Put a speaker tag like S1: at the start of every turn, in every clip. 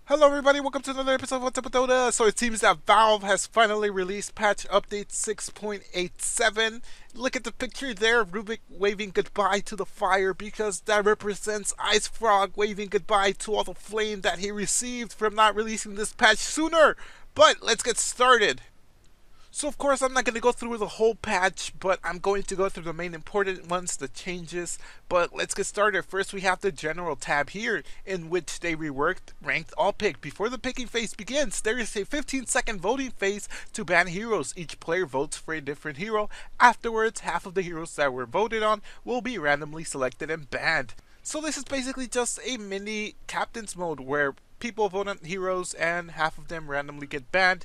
S1: Hello everybody, welcome to another episode of What's Up with Dota. So it seems that Valve has finally released patch update 6.87. Look at the picture there, Rubik waving goodbye to the fire because that represents Icefrog waving goodbye to all the flame that he received from not releasing this patch sooner. But let's get started. So of course I'm not going to go through the whole patch, but I'm going to go through the main important ones, the changes. But let's get started. First we have the general tab here, in which they reworked ranked all pick. Before the picking phase begins, there is a 15-second voting phase to ban heroes. Each player votes for a different hero. Afterwards, half of the heroes that were voted on will be randomly selected and banned. So this is basically just a mini captain's mode where people vote on heroes and half of them randomly get banned.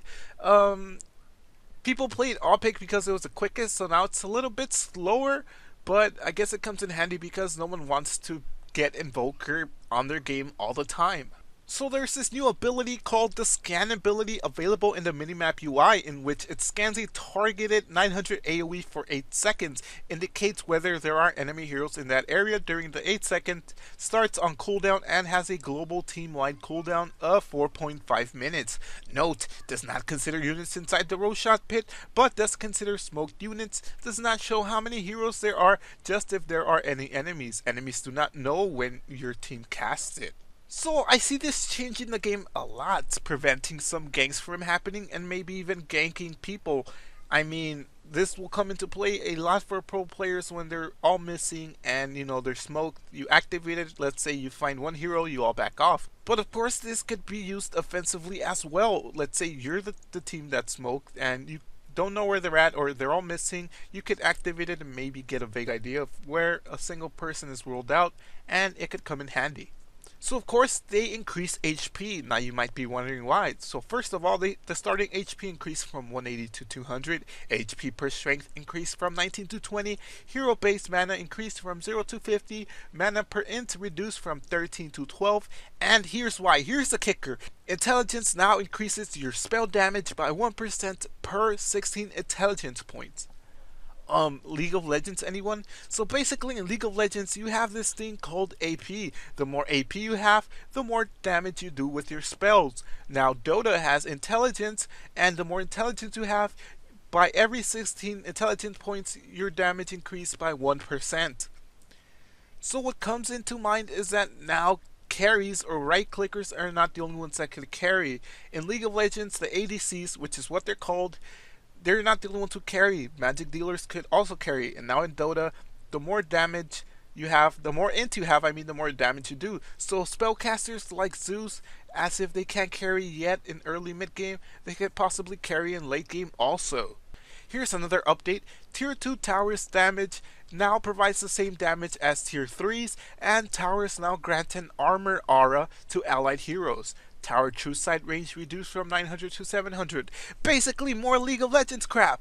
S1: People played all pick because it was the quickest, so now it's a little bit slower, but I guess it comes in handy because no one wants to get Invoker on their game all the time. So there's this new ability called the Scan ability available in the minimap UI, in which it scans a targeted 900 AoE for 8 seconds, indicates whether there are enemy heroes in that area during the 8 seconds, starts on cooldown and has a global team-wide cooldown of 4.5 minutes. Note, does not consider units inside the row shot pit, but does consider smoked units, does not show how many heroes there are, just if there are any enemies. Enemies do not know when your team casts it. So I see this changing the game a lot, preventing some ganks from happening and maybe even ganking people. I mean, this will come into play a lot for pro players when they're all missing and they're smoked. You activate it, let's say you find one hero, you all back off. But of course this could be used offensively as well. Let's say you're the team that's smoked and you don't know where they're at or they're all missing. You could activate it and maybe get a vague idea of where a single person is ruled out, and it could come in handy. So of course they increase HP. Now you might be wondering why. So first of all, the starting HP increased from 180 to 200, HP per strength increased from 19 to 20, hero based mana increased from 0 to 50, mana per int reduced from 13 to 12, and here's why. Here's the kicker. Intelligence now increases your spell damage by 1% per 16 intelligence points. League of Legends, anyone? So basically in League of Legends you have this thing called AP. The more AP you have, the more damage you do with your spells. Now Dota has intelligence, and the more intelligence you have, by every 16 intelligence points your damage increased by 1%. So what comes into mind is that now carries or right clickers are not the only ones that can carry. In League of Legends, the ADCs, which is what they're called, they're not the only ones who carry. Magic dealers could also carry. And now in Dota, the more damage you have, the more int you have, the more damage you do. So spellcasters like Zeus, as if they can't carry yet in early mid game, they could possibly carry in late game also. Here's another update. Tier 2 towers damage now provides the same damage as Tier 3s, and towers now grant an armor aura to allied heroes. Tower true sight range reduced from 900 to 700. Basically more League of Legends crap.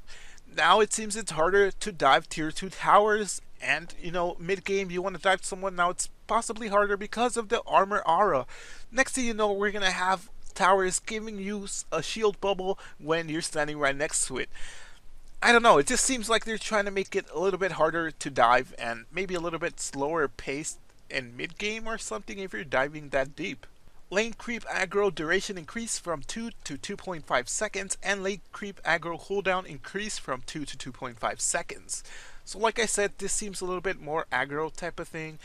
S1: Now it seems it's harder to dive tier 2 towers, and mid game you want to dive someone, now it's possibly harder because of the armor aura. Next thing you know, we're gonna have towers giving you a shield bubble when you're standing right next to it. I don't know, it just seems like they're trying to make it a little bit harder to dive and maybe a little bit slower paced in mid game or something if you're diving that deep. Lane creep aggro duration increased from 2 to 2.5 seconds, and lane creep aggro cooldown increased from 2 to 2.5 seconds. So like I said, this seems a little bit more aggro type of thing,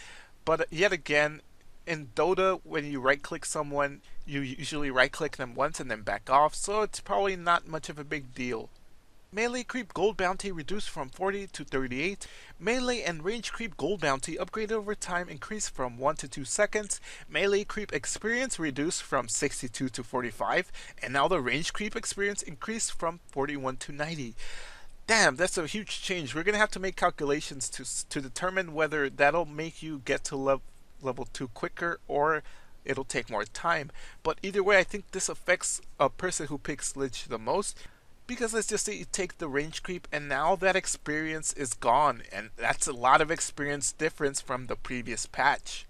S1: but yet again, in Dota, when you right click someone, you usually right click them once and then back off, so it's probably not much of a big deal. Melee creep gold bounty reduced from 40 to 38. Melee and range creep gold bounty upgraded over time increased from 1 to 2 seconds. Melee creep experience reduced from 62 to 45. And now the range creep experience increased from 41 to 90. Damn, that's a huge change. We're going to have to make calculations to determine whether that'll make you get to level 2 quicker or it'll take more time. But either way, I think this affects a person who picks Lich the most. Because let's just say you take the range creep and now that experience is gone, and that's a lot of experience difference from the previous patch.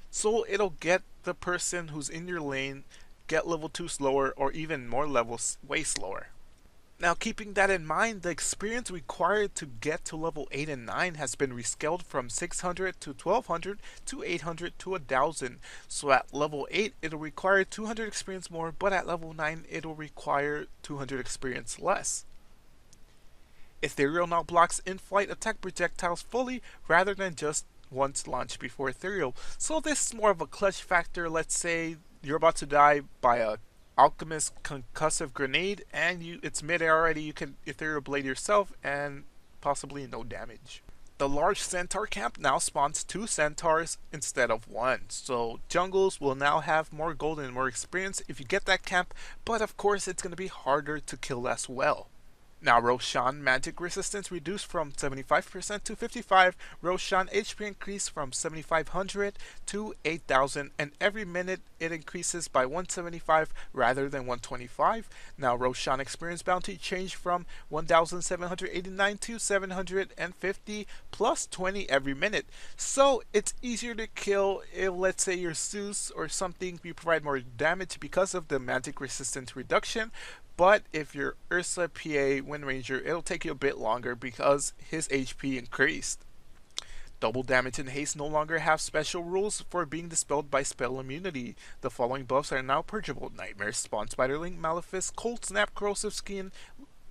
S1: So it'll get the person who's in your lane get level 2 slower, or even more levels way slower. Now, keeping that in mind, the experience required to get to level 8 and 9 has been rescaled from 600 to 1200 to 800 to 1000. So at level 8, it'll require 200 experience more, but at level 9, it'll require 200 experience less. Ethereal now blocks in-flight attack projectiles fully rather than just once launched before Ethereal. So this is more of a clutch factor. Let's say you're about to die by a Alchemist concussive grenade and it's mid-air already, you can Ethereal Blade yourself and possibly no damage. The large centaur camp now spawns 2 centaurs instead of 1, so jungles will now have more gold and more experience if you get that camp, but of course it's going to be harder to kill as well. Now Roshan magic resistance reduced from 75% to 55%, Roshan HP increased from 7500 to 8000, and every minute it increases by 175 rather than 125. Now Roshan experience bounty changed from 1789 to 750 plus 20 every minute. So it's easier to kill if, let's say, you're Zeus or something, you provide more damage because of the magic resistance reduction. But if you're Ursa, PA, Wind Ranger, it'll take you a bit longer because his HP increased. Double damage and haste no longer have special rules for being dispelled by spell immunity. The following buffs are now purgeable: Nightmare, Spawn Spiderling, Malefice, Cold Snap, Corrosive Skin,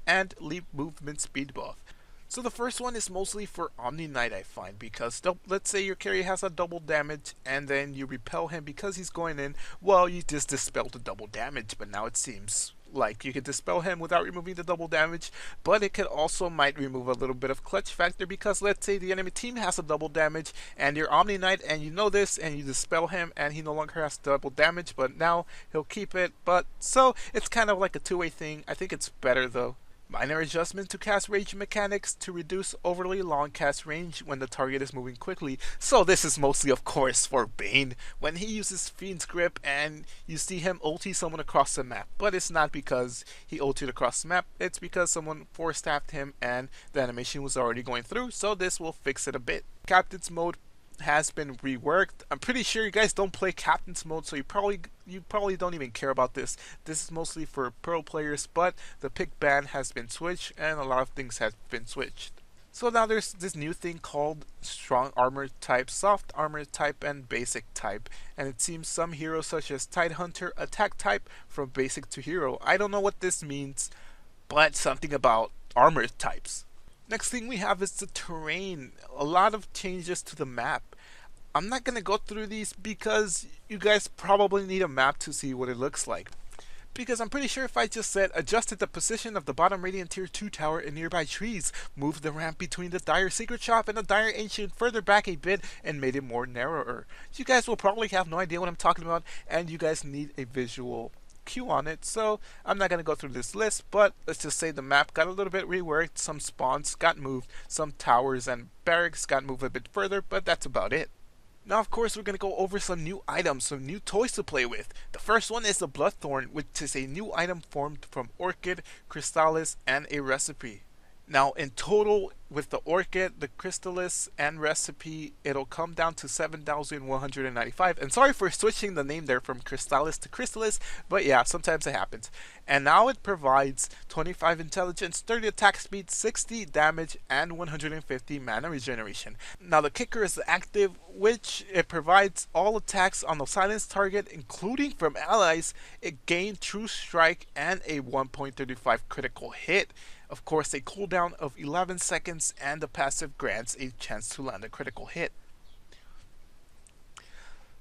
S1: and Leap Movement Speed buff. So the first one is mostly for Omni Knight, I find, because let's say your carry has a double damage and then you repel him because he's going in. Well, you just dispelled the double damage, but now it seems like you could dispel him without removing the double damage, but it could also might remove a little bit of clutch factor, because let's say the enemy team has a double damage and you're Omni Knight and you know this and you dispel him and he no longer has double damage, but now he'll keep it. But so it's kind of like a two-way thing. I think it's better though. Minor adjustment to cast range mechanics to reduce overly long cast range when the target is moving quickly. So this is mostly, of course, for Bane when he uses Fiend's Grip and you see him ulti someone across the map. But it's not because he ultied across the map, it's because someone force-tapped him and the animation was already going through, so this will fix it a bit. Captain's mode has been reworked. I'm pretty sure you guys don't play Captain's mode, so you probably don't even care about this. This is mostly for pro players, but the pick ban has been switched and a lot of things have been switched. So now there's this new thing called strong armor type, soft armor type, and basic type, and it seems some heroes such as Tidehunter attack type from basic to hero. I don't know what this means, but something about armor types. Next thing we have is the terrain. A lot of changes to the map. I'm not going to go through these because you guys probably need a map to see what it looks like. Because I'm pretty sure if I just said adjusted the position of the bottom Radiant Tier 2 tower in nearby trees, moved the ramp between the Dire Secret Shop and the Dire Ancient further back a bit and made it more narrower, you guys will probably have no idea what I'm talking about, and you guys need a visual cue on it. So I'm not going to go through this list, but let's just say the map got a little bit reworked, some spawns got moved, some towers and barracks got moved a bit further, but that's about it. Now, of course, we're going to go over some new items, some new toys to play with. The first one is the BloodThorn, which is a new item formed from Orchid, Crystallis, and a recipe. Now, in total, with the Orchid, the Crystallis, and recipe, it'll come down to 7,195. And sorry for switching the name there from Crystallis to Crystallis, but yeah, sometimes it happens. And now it provides 25 intelligence, 30 attack speed, 60 damage, and 150 mana regeneration. Now, the kicker is the active, which it provides all attacks on the silenced target, including from allies. It gained True Strike and a 1.35 critical hit. Of course, a cooldown of 11 seconds, and the passive grants a chance to land a critical hit.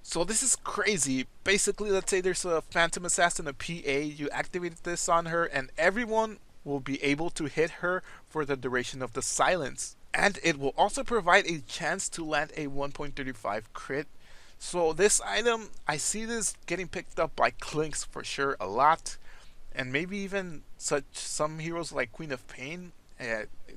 S1: So this is crazy. Basically, let's say there's a Phantom Assassin, a PA, you activate this on her, and everyone will be able to hit her for the duration of the silence. And it will also provide a chance to land a 1.35 crit. So this item, I see this getting picked up by Clinks for sure a lot. And maybe even some heroes like Queen of Pain.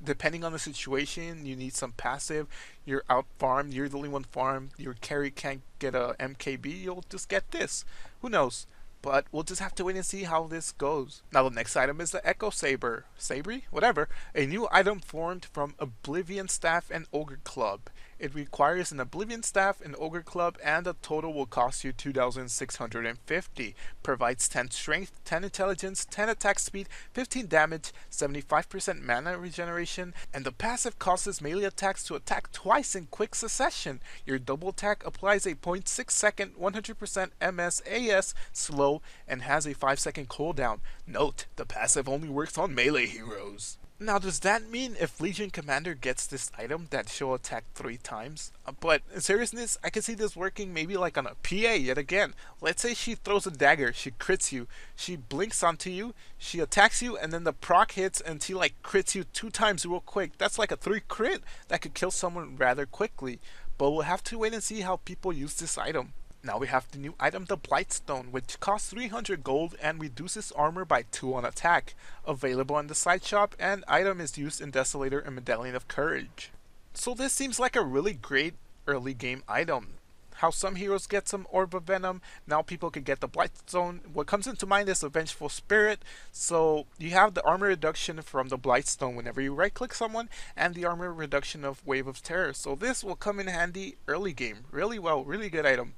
S1: Depending on the situation, you need some passive. You're out farmed, you're the only one farmed, your carry can't get a MKB, you'll just get this. Who knows? But we'll just have to wait and see how this goes. Now the next item is the Echo Sabre. Sabre? Whatever. A new item formed from Oblivion Staff and Ogre Club. It requires an Oblivion Staff, an Ogre Club, and the total will cost you 2,650. Provides 10 Strength, 10 Intelligence, 10 Attack Speed, 15 Damage, 75% Mana Regeneration, and the passive causes melee attacks to attack twice in quick succession. Your double attack applies a 0.6 second 100% MS/AS slow and has a 5 second cooldown. Note, the passive only works on melee heroes. Now, does that mean if Legion Commander gets this item that she'll attack 3 times? But in seriousness, I can see this working maybe like on a PA yet again. Let's say she throws a dagger, she crits you, she blinks onto you, she attacks you, and then the proc hits and she like crits you 2 times real quick. That's like a 3 crit that could kill someone rather quickly. But we'll have to wait and see how people use this item. Now we have the new item, the Blight Stone, which costs 300 gold and reduces armor by 2 on attack. Available in the side shop, and item is used in Desolator and Medallion of Courage. So this seems like a really great early game item. How some heroes get some Orb of Venom, now people can get the Blight Stone. What comes into mind is a Vengeful Spirit, so you have the armor reduction from the Blight Stone whenever you right click someone, and the armor reduction of Wave of Terror. So this will come in handy early game. Really well, really good item.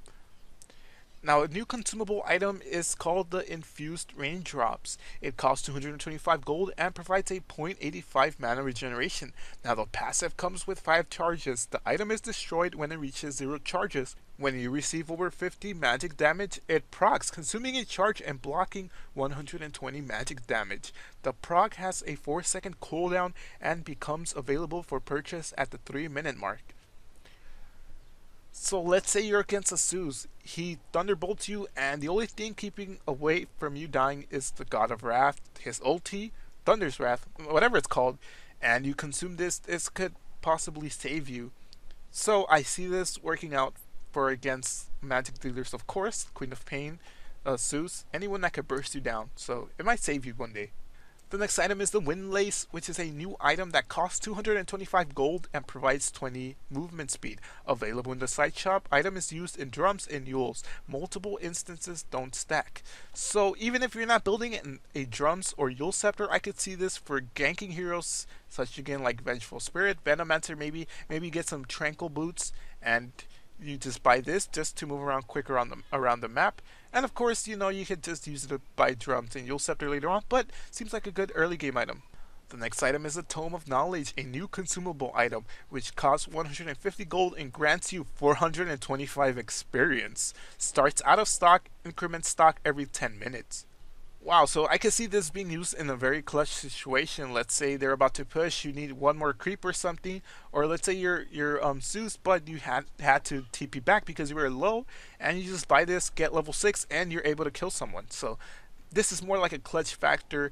S1: Now, a new consumable item is called the Infused RainDrops. It costs 225 gold and provides a 0.85 mana regeneration. Now, the passive comes with 5 charges. The item is destroyed when it reaches 0 charges. When you receive over 50 magic damage, it procs, consuming a charge and blocking 120 magic damage. The proc has a 4-second cooldown and becomes available for purchase at the 3-minute mark. So let's say you're against a Zeus. He thunderbolts you, and the only thing keeping away from you dying is the God of Wrath, his ulti, Thunder's Wrath, whatever it's called, and you consume this. This could possibly save you. So I see this working out for against magic dealers, of course, Queen of Pain, Zeus, anyone that could burst you down. So it might save you one day. The next item is the Windlace, which is a new item that costs 225 gold and provides 20 movement speed. Available in the side shop, item is used in drums and mules. Multiple instances don't stack. So even if you're not building it in a drums or Yule Scepter, I could see this for ganking heroes such again like Vengeful Spirit, Venomancer, maybe get some Tranquil Boots, and you just buy this just to move around quicker around the map. And of course, you know, you could just use it to buy drums and Yule Scepter later on, but seems like a good early game item. The next item is the Tome of Knowledge, a new consumable item, which costs 150 gold and grants you 425 experience. Starts out of stock, increments stock every 10 minutes. Wow, so I can see this being used in a very clutch situation. Let's say they're about to push, you need one more creep or something, or let's say you're Zeus, but you had to TP back because you were low, and you just buy this, get level 6, and you're able to kill someone. So this is more like a clutch factor.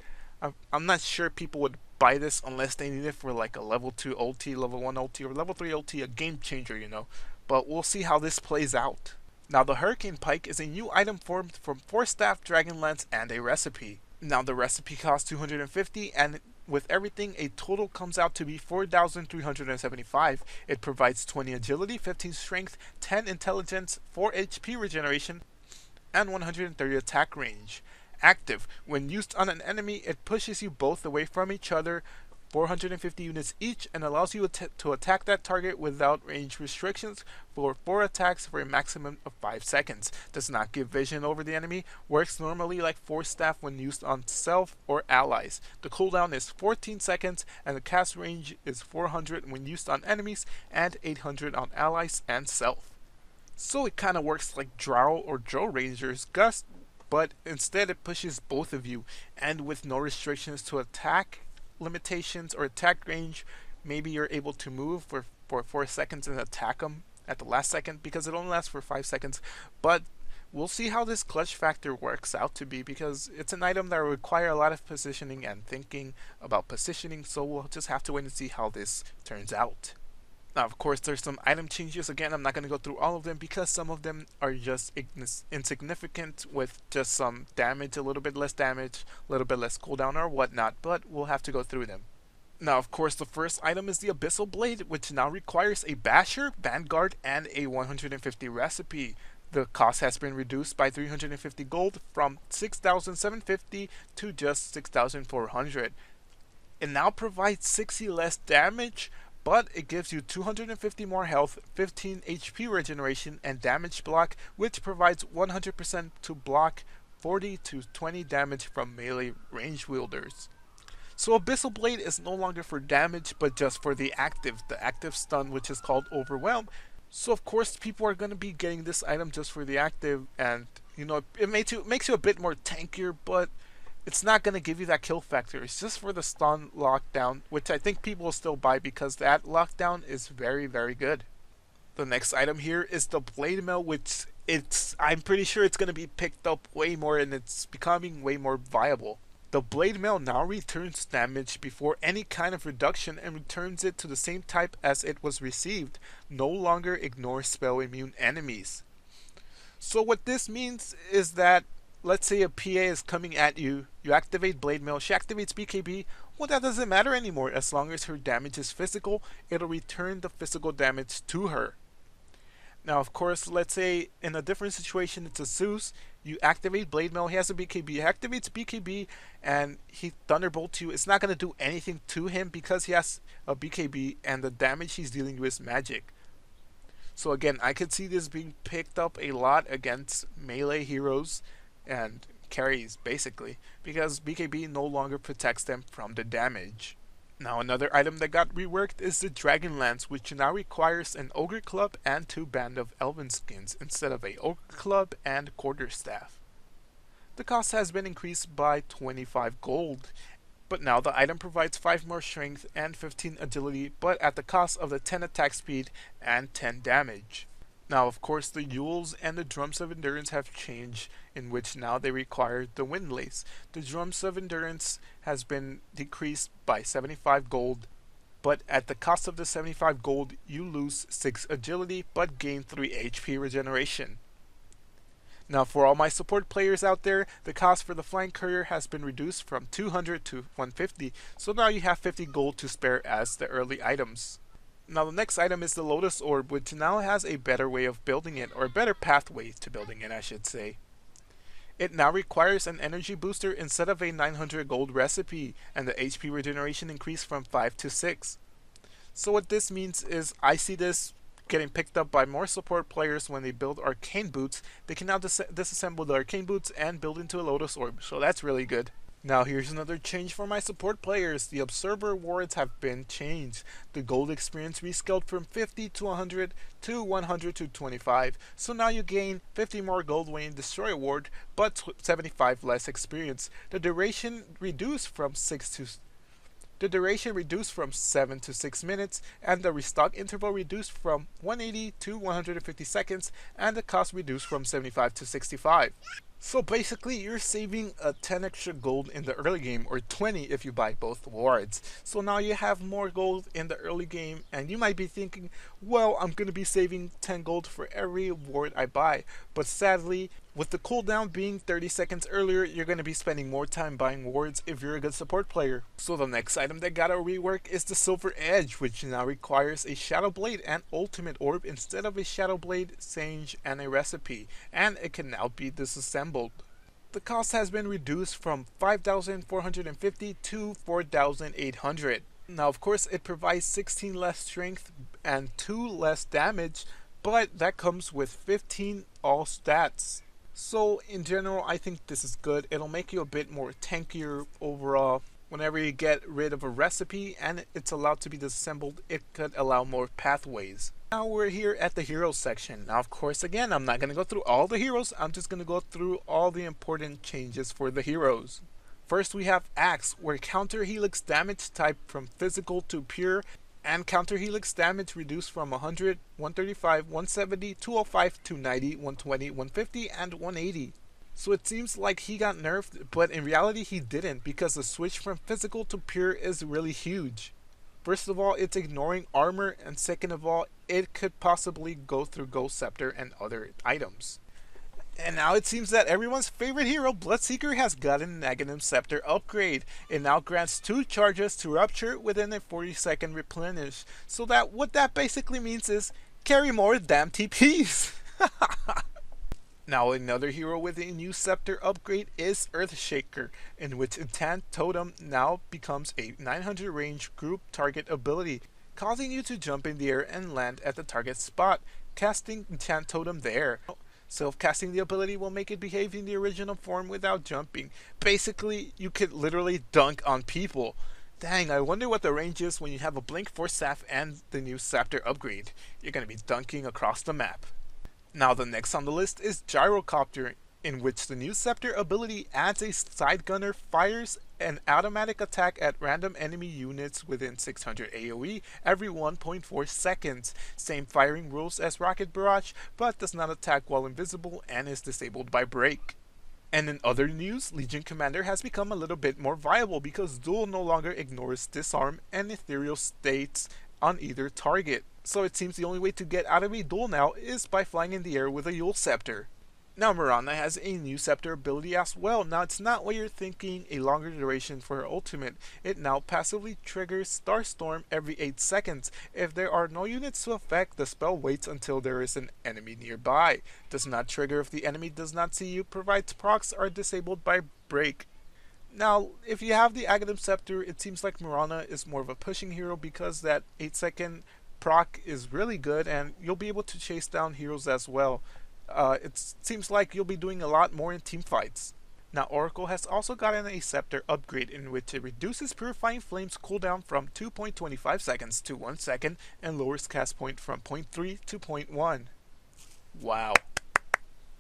S1: I'm not sure people would buy this unless they need it for like a level 2 ulti, level 1 ulti, or level 3 ulti, a game changer, you know. But we'll see how this plays out. Now, the Hurricane Pike is a new item formed from 4 staff, dragon lance, and a recipe. Now, the recipe costs 250, and with everything, a total comes out to be 4,375. It provides 20 agility, 15 strength, 10 intelligence, 4 HP regeneration, and 130 attack range. Active. When used on an enemy, it pushes you both away from each other, 450 units each, and allows you to attack that target without range restrictions for 4 attacks for a maximum of 5 seconds. Does not give vision over the enemy. Works normally like 4 staff when used on self or allies. The cooldown is 14 seconds, and the cast range is 400 when used on enemies and 800 on allies and self. So it kind of works like Drow or Drow Ranger's Gust, but instead it pushes both of you, and with no restrictions to attack limitations or attack range. Maybe you're able to move for 4 seconds and attack them at the last second, because it only lasts for 5 seconds. But we'll see how this clutch factor works out to be, because it's an item that will require a lot of positioning and thinking about positioning, so we'll just have to wait and see how this turns out. Now, of course, there's some item changes. Again, I'm not going to go through all of them because some of them are just insignificant with just some damage, a little bit less damage, a little bit less cooldown or whatnot, but we'll have to go through them. Now, of course, the first item is the Abyssal Blade, which now requires a Basher, Vanguard, and a 150 recipe. The cost has been reduced by 350 gold from 6,750 to just 6,400. It now provides 60 less damage, but it gives you 250 more health, 15 HP regeneration, and damage block, which provides 100% to block 40 to 20 damage from melee range wielders. So Abyssal Blade is no longer for damage, but just for the active stun, which is called Overwhelm. So of course people are going to be getting this item just for the active, and you know, it makes you a bit more tankier, but it's not going to give you that kill factor. It's just for the stun lockdown, which I think people will still buy because that lockdown is very, very good. The next item here is the Blade Mail, which I'm pretty sure it's going to be picked up way more, and it's becoming way more viable. The Blade Mail now returns damage before any kind of reduction and returns it to the same type as it was received. No longer ignores spell immune enemies. So what this means is that, let's say a PA is coming at you, you activate Blade Mail, she activates BKB, well, that doesn't matter anymore. As long as her damage is physical, it'll return the physical damage to her. Now, of course, let's say in a different situation, it's a Zeus. You activate Blade Mail, he has a BKB, he activates BKB, and he Thunderbolts you. It's not going to do anything to him because he has a BKB, and the damage he's dealing with is magic. So again, I could see this being picked up a lot against melee heroes and carries, basically, because BKB no longer protects them from the damage. Now another item that got reworked is the Dragon Lance, which now requires an Ogre Club and 2 Band of Elven Skins instead of a Ogre Club and Quarterstaff. The cost has been increased by 25 gold, but now the item provides 5 more strength and 15 agility, but at the cost of the 10 attack speed and 10 damage. Now, of course, the Yules and the Drums of Endurance have changed, in which now they require the Windlace. The Drums of Endurance has been decreased by 75 gold, but at the cost of the 75 gold, you lose 6 agility, but gain 3 HP regeneration. Now, for all my support players out there, the cost for the Flying Courier has been reduced from 200 to 150, so now you have 50 gold to spare as the early items. Now the next item is the Lotus Orb, which now has a better way of building it, or a better pathway to building it, I should say. It now requires an energy booster instead of a 900 gold recipe, and the HP regeneration increased from 5 to 6. So what this means is, I see this getting picked up by more support players when they build Arcane Boots. They can now disassemble the Arcane Boots and build into a Lotus Orb, so that's really good. Now here's another change for my support players. The Observer Awards have been changed. The gold experience rescaled from 50 to 100 to 100 to 25. So now you gain 50 more gold when you destroy award, but 75 less experience. The duration reduced from 7 to 6 minutes, and the restock interval reduced from 180 to 150 seconds, and the cost reduced from 75 to 65. So basically, you're saving 10 extra gold in the early game, or 20 if you buy both wards. So now you have more gold in the early game, and you might be thinking, well, I'm going to be saving 10 gold for every ward I buy. But sadly, with the cooldown being 30 seconds earlier, you're going to be spending more time buying wards if you're a good support player. So the next item that got a rework is the Silver Edge, which now requires a Shadow Blade and Ultimate Orb instead of a Shadow Blade, Sage, and a recipe, and it can now be disassembled. The cost has been reduced from 5,450 to 4,800. Now of course it provides 16 less strength and 2 less damage, but that comes with 15 all stats. So in general, I think this is good. It'll make you a bit more tankier overall. Whenever you get rid of a recipe and it's allowed to be disassembled, it could allow more pathways. Now we're here at the heroes section. Now of course, again, I'm not going to go through all the heroes. I'm just going to go through all the important changes for the heroes. First we have Axe, where counter helix damage type from physical to pure, and counter helix damage reduced from 100, 135, 170, 205, 290, 120, 150, and 180. So it seems like he got nerfed, but in reality he didn't, because the switch from physical to pure is really huge. First of all, it's ignoring armor, and second of all, it could possibly go through Ghost Scepter and other items. And now it seems that everyone's favorite hero, Bloodseeker, has gotten an Aghanim Scepter upgrade. It now grants 2 charges to Rupture within a 40-second replenish. So that what that basically means is, carry more damn TPs! Now another hero with a new Scepter upgrade is Earthshaker, in which Intent Totem now becomes a 900 range group target ability. causing you to jump in the air and land at the target spot, casting Enchant Totem there. Self-casting the ability will make it behave in the original form without jumping. Basically, you could literally dunk on people. Dang, I wonder what the range is when you have a Blink Force Staff and the new Scepter upgrade. You're going to be dunking across the map. Now the next on the list is Gyrocopter, in which the new Scepter ability adds a side gunner, fires an automatic attack at random enemy units within 600 AoE every 1.4 seconds. Same firing rules as Rocket Barrage, but does not attack while invisible and is disabled by break. And in other news, Legion Commander has become a little bit more viable because Duel no longer ignores disarm and ethereal states on either target. So it seems the only way to get out of a duel now is by flying in the air with a Yule Scepter. Now Mirana has a new Scepter ability as well. Now it's not what you're thinking, a longer duration for her ultimate. It now passively triggers Starstorm every 8 seconds. If there are no units to affect, the spell waits until there is an enemy nearby. Does not trigger if the enemy does not see you, provides procs are disabled by break. Now, if you have the Aghanim Scepter, it seems like Mirana is more of a pushing hero because that 8-second proc is really good and you'll be able to chase down heroes as well. It seems like you'll be doing a lot more in team fights. Now Oracle has also gotten a Scepter upgrade in which it reduces Purifying Flames cooldown from 2.25 seconds to 1 second and lowers cast point from 0.3 to 0.1. Wow.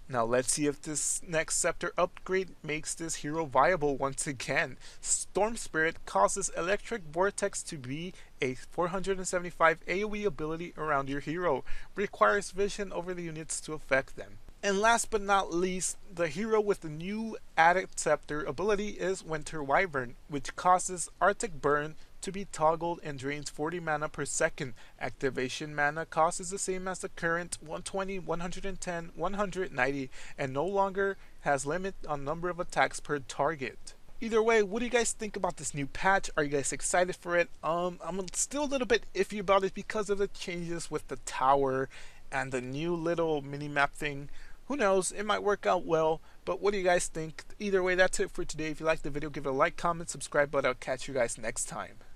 S1: Now let's see if this next Scepter upgrade makes this hero viable once again. Storm Spirit causes Electric Vortex to be a 475 AoE ability around your hero. Requires vision over the units to affect them. And last but not least, the hero with the new added Scepter ability is Winter Wyvern, which causes Arctic Burn to be toggled and drains 40 mana per second. Activation mana cost is the same as the current 120, 110, 190 and no longer has limit on number of attacks per target. Either way, what do you guys think about this new patch? Are you guys excited for it? I'm still a little bit iffy about it because of the changes with the tower and the new little mini-map thing. Who knows, it might work out well, but what do you guys think? Either way, that's it for today. If you liked the video, give it a like, comment, subscribe, but I'll catch you guys next time.